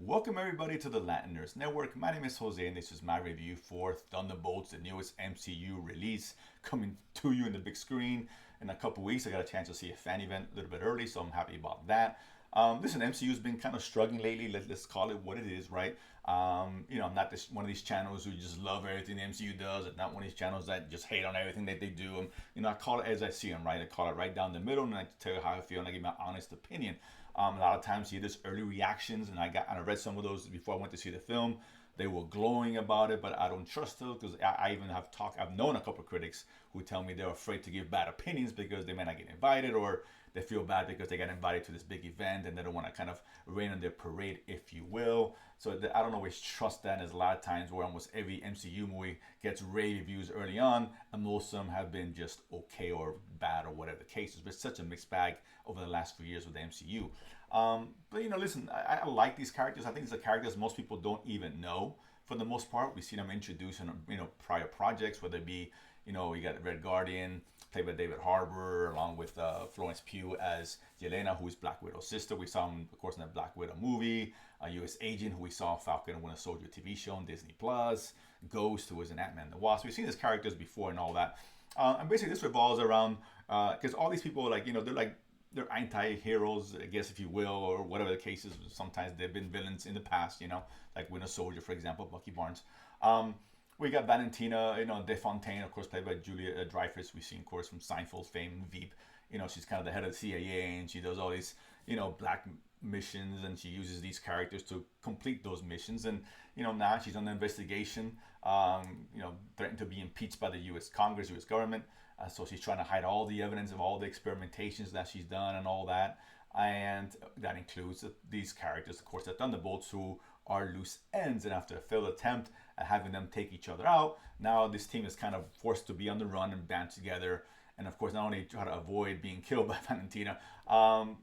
Welcome everybody to the Latin Nerds Network. My name is Jose and this is my review for Thunderbolts, the newest MCU release coming to you in the big screen in a couple weeks. I got a chance to see a fan event a little bit early, so I'm happy about that. Listen, MCU's been kind of struggling lately. Let's call it what it is, right? I'm not this one of these channels who just love everything the MCU does, and not one of these channels that just hate on everything that they do. I call it as I see them, right? I call it right down the middle, and I tell you how I feel, and I give my honest opinion. A lot of times you hear this early reactions, and I read some of those before I went to see the film. They were glowing about it, but I don't trust them because I even I've known a couple of critics who tell me they're afraid to give bad opinions because they may not get invited, or they feel bad because they got invited to this big event and they don't want to kind of rain on their parade, if you will. So I don't always trust that. There's a lot of times where almost every MCU movie gets rave reviews early on, and most of them have been just okay or bad or whatever the case is. But it's such a mixed bag over the last few years with the MCU. But listen, I like these characters. I think it's the characters most people don't even know. For the most part, we see them introduced in prior projects, whether it be you got Red Guardian, played by David Harbour, along with Florence Pugh as Yelena, who is Black Widow's sister. We saw him, of course, in the Black Widow movie. A U.S. Agent, who we saw Falcon and Winter Soldier TV show on Disney Plus. Ghost, who was in Ant-Man and the Wasp. We've seen these characters before and all that. And basically, this revolves around because all these people, they're anti-heroes, I guess, if you will, or whatever the case is. Sometimes they've been villains in the past, like Winter Soldier, for example, Bucky Barnes. We got Valentina, De Fontaine, of course, played by Julia Dreyfus. We've seen, of course, from Seinfeld fame, Veep. She's kind of the head of the CIA, and she does all these, black missions, and she uses these characters to complete those missions. And, now she's under investigation, threatened to be impeached by the U.S. Congress, U.S. government. So she's trying to hide all the evidence of all the experimentations that she's done and all that. And that includes these characters, of course, the Thunderbolts, who are loose ends. And after a failed attempt at having them take each other out, now this team is kind of forced to be on the run and band together. And of course, not only try to avoid being killed by Valentina and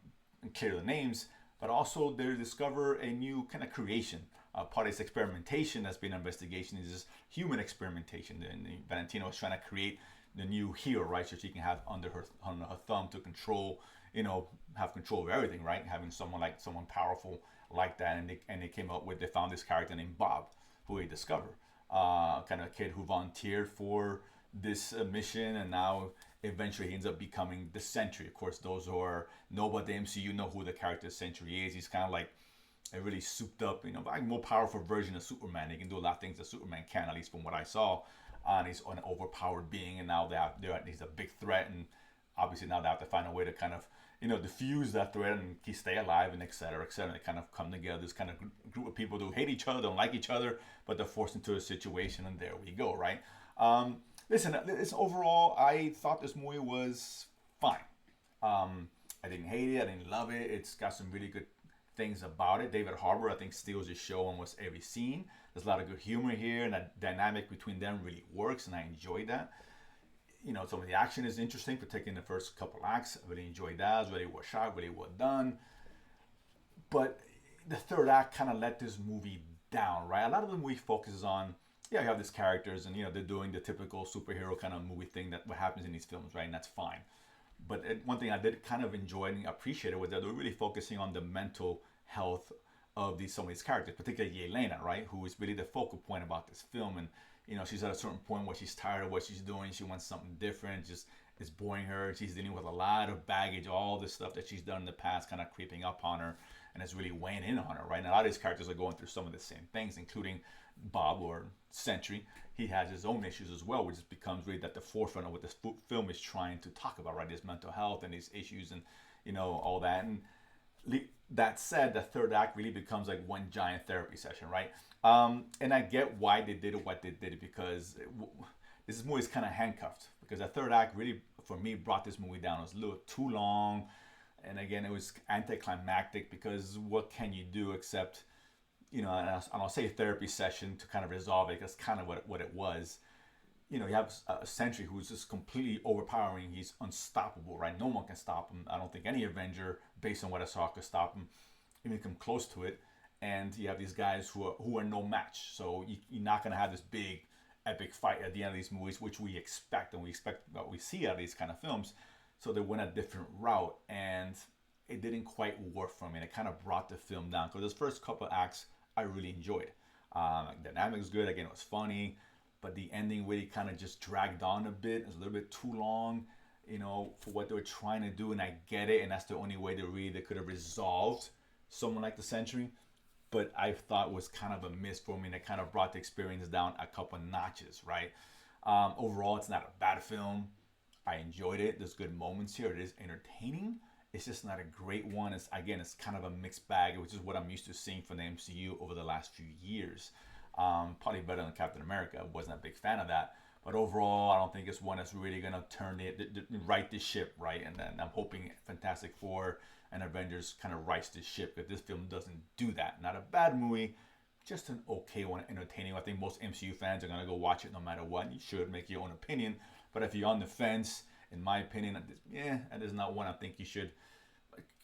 clear the names, but also they discover a new kind of creation. Part of this experimentation that's been an investigation is this human experimentation. And Valentina was trying to create the new hero, right? So she can have under her thumb to control, have control of everything, right? Having someone powerful like that, and they found this character named Bob, who they discover, kind of a kid who volunteered for this mission, and now eventually he ends up becoming the Sentry. Of course, those who know about the MCU know who the character Sentry is. He's kind of like a really souped up, more powerful version of Superman. He can do a lot of things that Superman can, at least from what I saw. And he's an overpowered being, and now he's a big threat, and obviously now they have to find a way to kind of diffuse that threat and stay alive, and et cetera, et cetera. They kind of come together, this kind of group of people who hate each other, don't like each other, but they're forced into a situation, and there we go, right? Listen, overall, I thought this movie was fine. I didn't hate it, I didn't love it. It's got some really good things about it. David Harbour, I think, steals the show almost every scene. There's a lot of good humor here, and that dynamic between them really works, and I enjoyed that. Some of the action is interesting, particularly in the first couple acts. I really enjoyed that. It was really well shot, really well done. But the third act kind of let this movie down, right? A lot of the movie focuses on, you have these characters, and they're doing the typical superhero kind of movie thing that what happens in these films, right? And that's fine. But one thing I did kind of enjoy and appreciate was that they're really focusing on the mental health of some of these characters, particularly Yelena, right, who is really the focal point about this film. And she's at a certain point where she's tired of what she's doing. She wants something different. Just it's boring her. She's dealing with a lot of baggage, all this stuff that she's done in the past, kind of creeping up on her, and it's really weighing in on her, right? And a lot of these characters are going through some of the same things, including Bob, or Sentry. He has his own issues as well, which becomes really at the forefront of what this film is trying to talk about, right? His mental health and his issues, and all that. And that said, the third act really becomes like one giant therapy session, right? And I get why they did what they did, because this movie is kind of handcuffed, because the third act really, for me, brought this movie down. It was a little too long, and again, it was anticlimactic, because what can you do except, and I'll say therapy session to kind of resolve it. That's kind of what it was. You have a Sentry who's just completely overpowering. He's unstoppable, right? No one can stop him. I don't think any Avenger, based on what I saw, could stop him, even come close to it. And you have these guys who are no match. So you're not going to have this big, epic fight at the end of these movies, which we expect, and we expect what we see out of these kind of films. So they went a different route, and it didn't quite work for me. And it kind of brought the film down, because those first couple of acts I really enjoyed. Like, the dynamic's good. Again, it was funny, but the ending really kind of just dragged on a bit. It was a little bit too long, for what they were trying to do, and I get it. And that's the only way they could have resolved someone like the Century. But I thought was kind of a miss for me, and it kind of brought the experience down a couple notches, right? Overall, it's not a bad film. I enjoyed it. There's good moments here. It is entertaining. It's just not a great one. It's kind of a mixed bag, which is what I'm used to seeing from the MCU over the last few years. Probably better than Captain America. I wasn't a big fan of that. But overall, I don't think it's one that's really gonna right the ship, right? And then I'm hoping Fantastic Four and Avengers kind of rights the ship, because this film doesn't do that. Not a bad movie, just an okay one, entertaining. I think most MCU fans are gonna go watch it no matter what. You should make your own opinion, but if you're on the fence, in my opinion, that is not one I think you should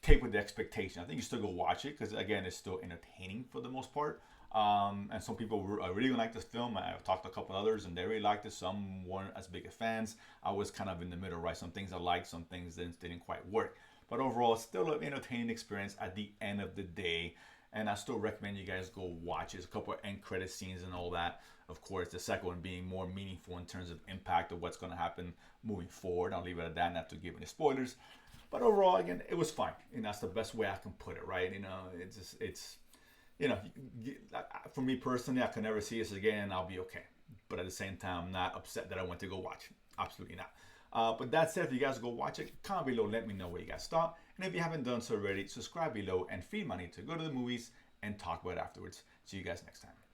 take with the expectation. I think you still go watch it, because again, it's still entertaining for the most part. And some people really like this film. I've talked to a couple others, and they really liked it. Some weren't as big of fans. I was kind of in the middle, right? Some things I liked, some things didn't quite work. But overall, it's still an entertaining experience at the end of the day. And I still recommend you guys go watch it. There's a couple of end credit scenes and all that. Of course, the second one being more meaningful in terms of impact of what's going to happen moving forward. I'll leave it at that, not to give any spoilers. But overall, again, it was fine. And that's the best way I can put it, right? For me personally, I can never see this again, and I'll be okay. But at the same time, I'm not upset that I went to go watch it. Absolutely not. But that said, if you guys go watch it, comment below, let me know what you guys thought. And if you haven't done so already, subscribe below and feed money to go to the movies and talk about it afterwards. See you guys next time.